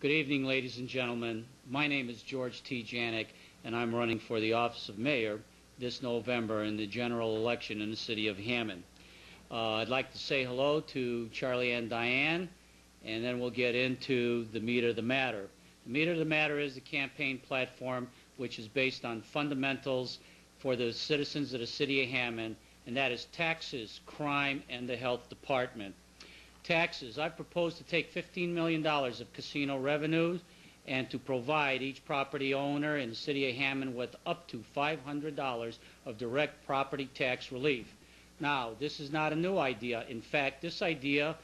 Good evening, ladies and gentlemen. My name is George T. Janiec, and I'm running for the office of mayor this November in the general election in the city of Hammond. I'd like to say hello to Charlie and Diane, and then we'll get into the meat of the matter. The meat of the matter is the campaign platform, which is based on fundamentals for the citizens of the city of Hammond, and that is taxes, crime, and the health department. Taxes. I propose to take $15 million of casino revenues and to provide each property owner in the city of Hammond with up to $500 of direct property tax relief. Now, this is not a new idea. In fact, this idea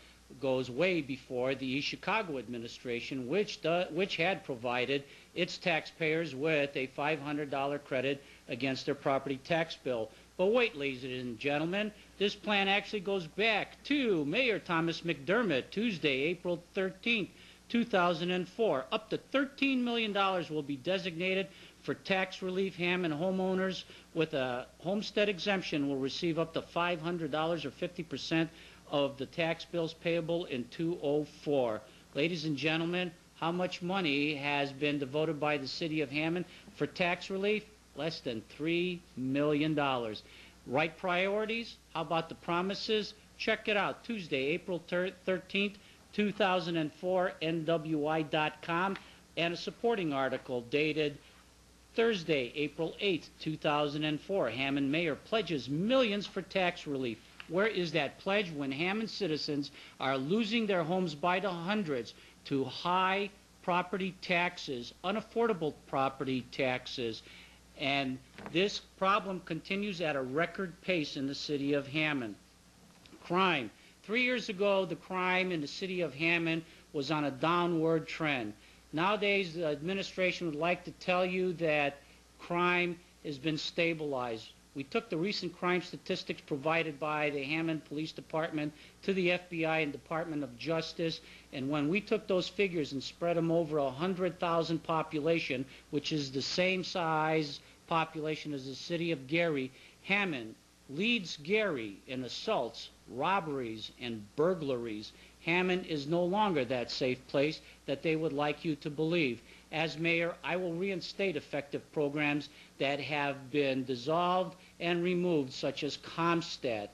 goes way before the East Chicago administration, which had provided its taxpayers with a $500 credit against their property tax bill. But wait, ladies and gentlemen, this plan actually goes back to Mayor Thomas McDermott, Tuesday, April 13th, 2004. Up to $13 million will be designated for tax relief. Hammond homeowners with a homestead exemption will receive up to $500 or 50% of the tax bills payable in 2004. Ladies and gentlemen, how much money has been devoted by the city of Hammond for tax relief? Less than $3 million. Right priorities? How about the promises? Check it out. Tuesday, April 13th, 2004, NWI.com, and a supporting article dated Thursday, April 8th, 2004. Hammond Mayor pledges millions for tax relief. Where is that pledge when Hammond citizens are losing their homes by the hundreds to high property taxes, unaffordable property taxes? And this problem continues at a record pace in the city of Hammond. Crime. 3 years ago, the crime in the city of Hammond was on a downward trend. Nowadays, the administration would like to tell you that crime has been stabilized. We took the recent crime statistics provided by the Hammond Police Department to the FBI and Department of Justice, and when we took those figures and spread them over 100,000 population, which is the same size population as the city of Gary, Hammond leads Gary in assaults, robberies, and burglaries. Hammond is no longer that safe place that they would like you to believe. As mayor, I will reinstate effective programs that have been dissolved and removed, such as ComStat.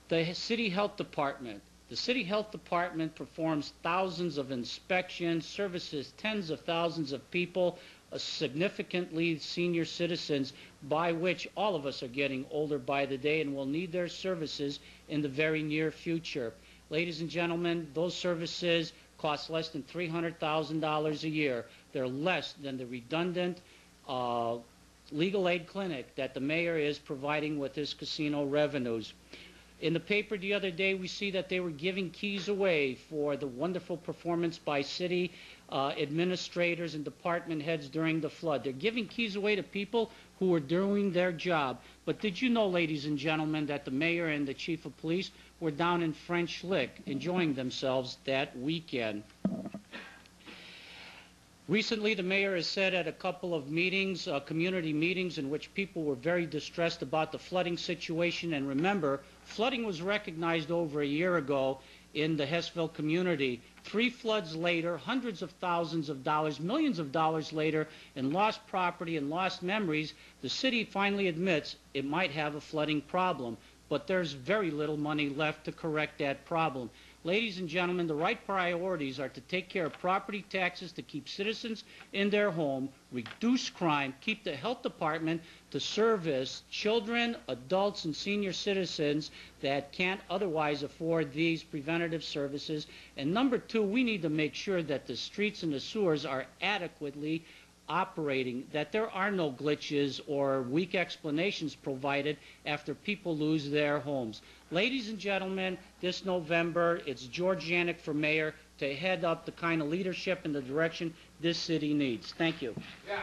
The City Health Department. The City Health Department performs thousands of inspections, services tens of thousands of people, significantly senior citizens, by which all of us are getting older by the day and will need their services in the very near future. Ladies and gentlemen, those services cost less than $300,000 a year. They're less than the redundant legal aid clinic that the mayor is providing with his casino revenues. In the paper the other day, we see that they were giving keys away for the wonderful performance by city administrators and department heads during the flood. They're giving keys away to people who are doing their job. But did you know, ladies and gentlemen, that the mayor and the chief of police were down in French Lick enjoying themselves that weekend? Recently, the mayor has said at a couple of meetings, community meetings, in which people were very distressed about the flooding situation. And remember, flooding was recognized over a year ago in the Hessville community. 3 floods later, hundreds of thousands of dollars, millions of dollars later, in lost property and lost memories, the city finally admits it might have a flooding problem. But there's very little money left to correct that problem. Ladies and gentlemen, the right priorities are to take care of property taxes to keep citizens in their home, reduce crime, keep the health department to service children, adults, and senior citizens that can't otherwise afford these preventative services. And number 2, we need to make sure that the streets and the sewers are adequately operating, that there are no glitches or weak explanations provided after people lose their homes. Ladies and gentlemen, this November, it's George Janiec for mayor to head up the kind of leadership and the direction this city needs. Thank you. Yeah.